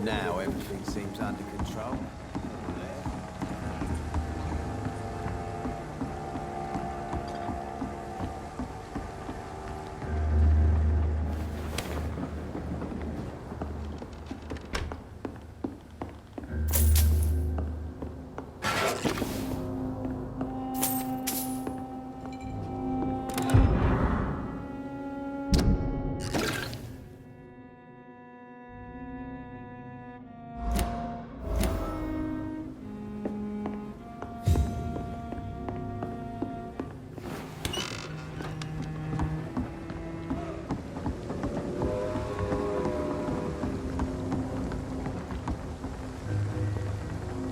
now, everything seems under control.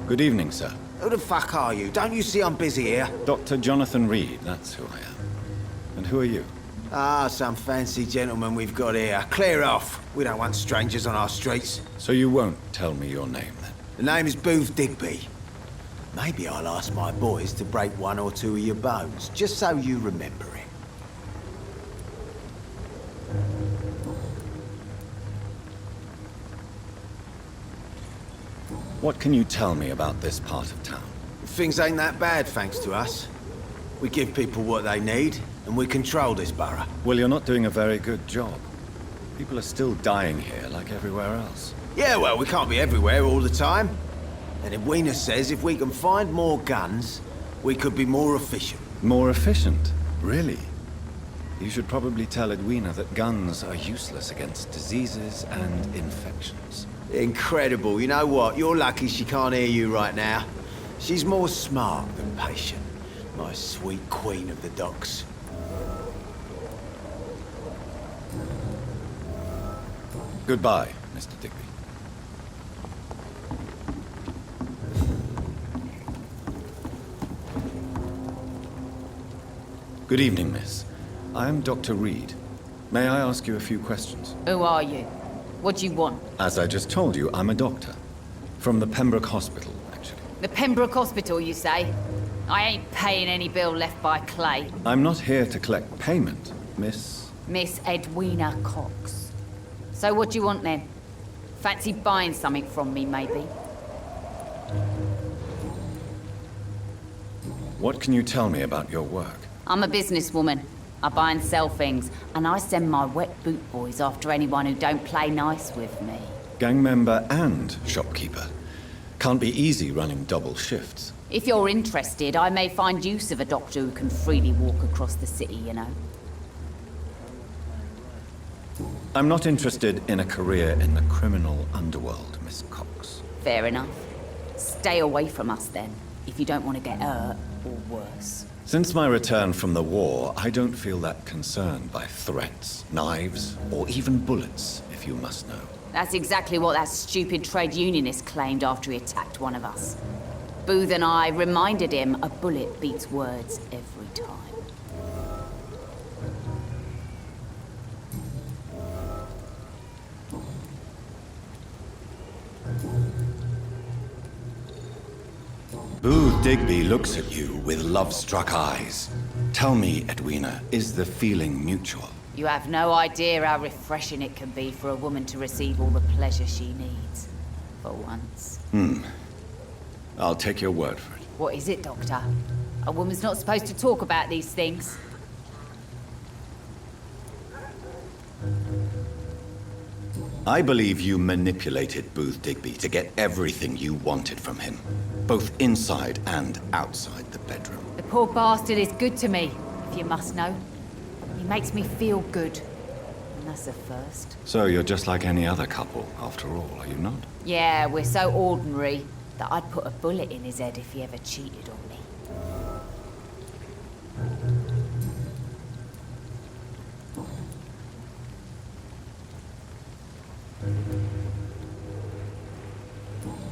Good evening, sir. Who the fuck are you? Don't you see I'm busy here? Dr. Jonathan Reed, that's who I am. And who are you? Ah, some fancy gentleman we've got here. Clear off. We don't want strangers on our streets. So you won't tell me your name, then? The name is Digby. Maybe I'll ask my boys to break one or two of your bones, just so you remember it. What can you tell me about this part of town? Things ain't that bad, thanks to us. We give people what they need, and we control this borough. Well, you're not doing a very good job. People are still dying here, like everywhere else. Yeah, well, we can't be everywhere all the time. And Edwina says if we can find more guns, we could be more efficient. More efficient? Really? You should probably tell Edwina that guns are useless against diseases and infections. Incredible. You know what? You're lucky she can't hear you right now. She's more smart than patient. My sweet queen of the docks. Goodbye, Mr. Digby. Good evening, miss. I am Dr. Reed. May I ask you a few questions? Who are you? What do you want? As I just told you, I'm a doctor. From the Pembroke Hospital, actually. The Pembroke Hospital, you say? I ain't paying any bill left by Clay. I'm not here to collect payment, miss. Miss Edwina Cox. So what do you want then? Fancy buying something from me, maybe? What can you tell me about your work? I'm a businesswoman. I buy and sell things, and I send my wet boot boys after anyone who don't play nice with me. Gang member and shopkeeper. Can't be easy running double shifts. If you're interested, I may find use of a doctor who can freely walk across the city, you know. I'm not interested in a career in the criminal underworld, Miss Cox. Fair enough. Stay away from us then, if you don't want to get hurt or worse. Since my return from the war, I don't feel that concerned by threats, knives, or even bullets, if you must know. That's exactly what that stupid trade unionist claimed after he attacked one of us. Booth and I reminded him a bullet beats words every time. Booth Digby looks at you with love-struck eyes. Tell me, Edwina, is the feeling mutual? You have no idea how refreshing it can be for a woman to receive all the pleasure she needs. For once. I'll take your word for it. What is it, Doctor? A woman's not supposed to talk about these things. I believe you manipulated Booth Digby to get everything you wanted from him. Both inside and outside the bedroom. The poor bastard is good to me, if you must know. He makes me feel good. And that's a first. So you're just like any other couple, after all, are you not? Yeah, we're so ordinary that I'd put a bullet in his head if he ever cheated on me.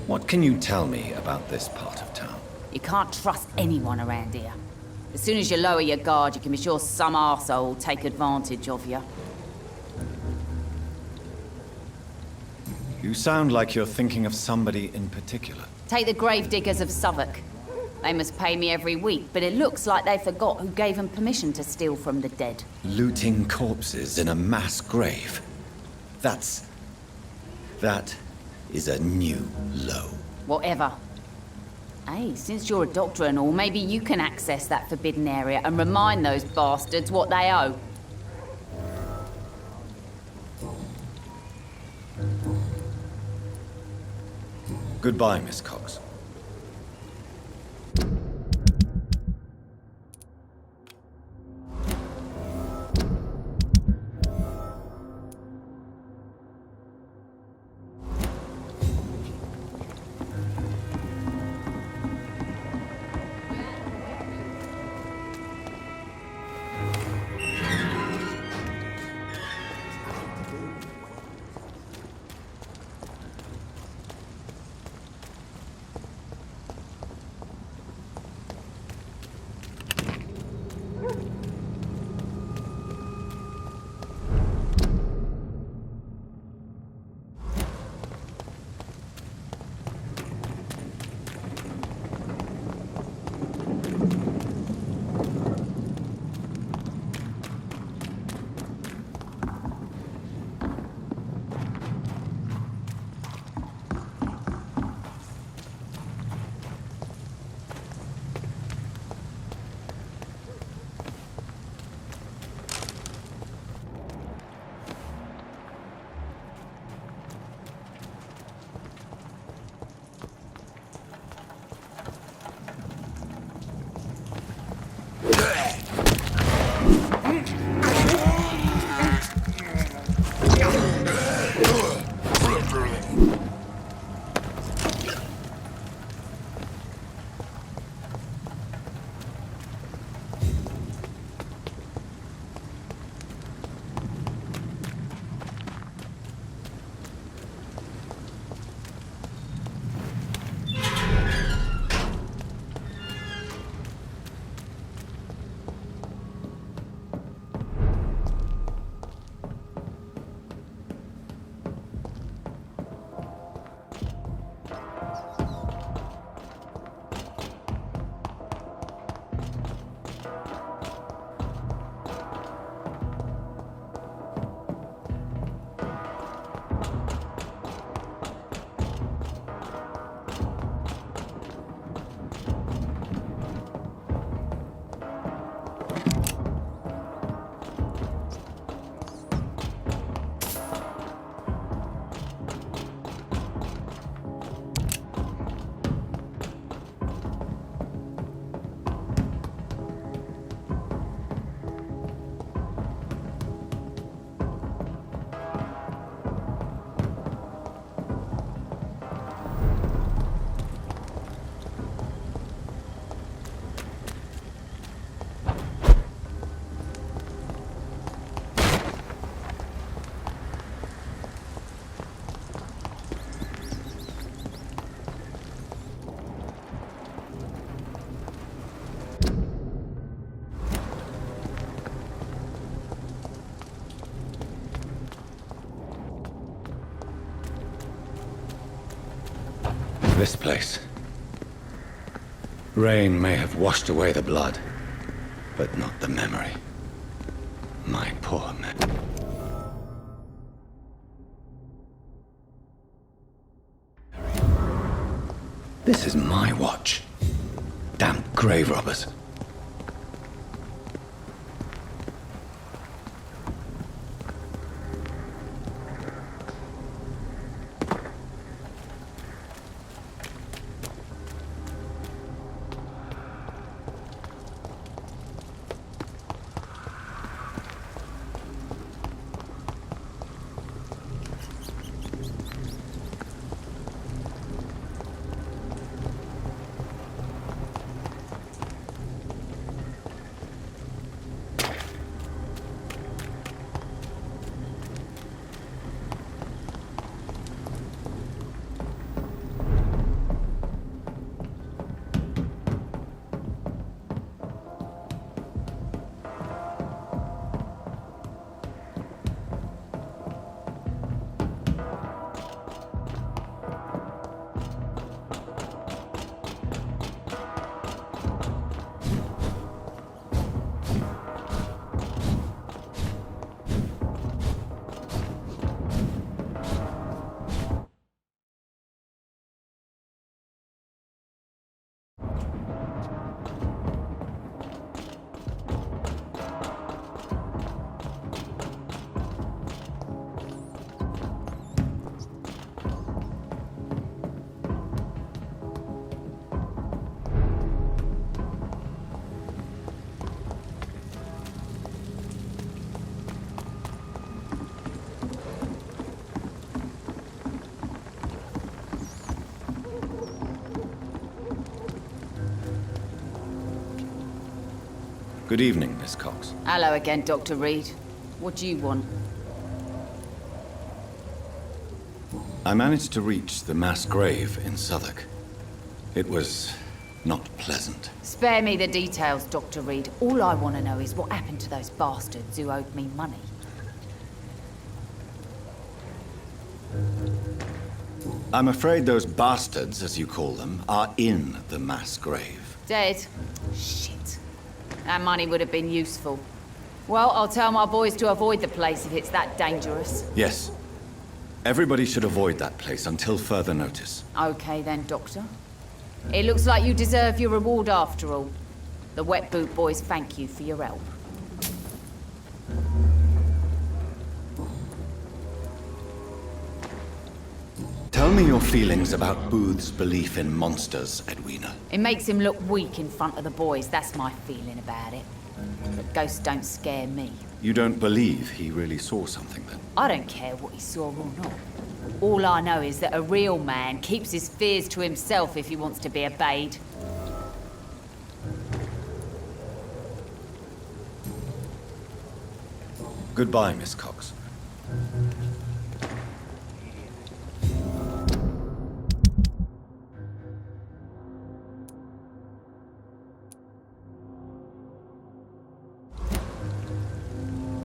What can you tell me about this part of town? You can't trust anyone around here. As soon as you lower your guard, you can be sure some arsehole will take advantage of you. You sound like you're thinking of somebody in particular. Take the gravediggers of Southwark. They must pay me every week, but it looks like they forgot who gave them permission to steal from the dead. Looting corpses in a mass grave. That is a new low. Whatever. Hey, since you're a doctor and all, maybe you can access that forbidden area and remind those bastards what they owe. Goodbye, Miss Cox. This place. Rain may have washed away the blood, but not the memory. My poor man. This is my watch. Damn grave robbers. Good evening, Miss Cox. Hello again, Dr. Reed. What do you want? I managed to reach the mass grave in Southwark. It was not pleasant. Spare me the details, Dr. Reed. All I want to know is what happened to those bastards who owed me money. I'm afraid those bastards, as you call them, are in the mass grave. Dead? Shit. That money would have been useful. Well, I'll tell my boys to avoid the place if it's that dangerous. Yes. Everybody should avoid that place until further notice. Okay then, Doctor. It looks like you deserve your reward after all. The Wet Boot boys thank you for your help. Tell me your feelings about Booth's belief in monsters, Edwina. It makes him look weak in front of the boys, that's my feeling about it. But ghosts don't scare me. You don't believe he really saw something, then? I don't care what he saw or not. All I know is that a real man keeps his fears to himself if he wants to be obeyed. Goodbye, Miss Cox.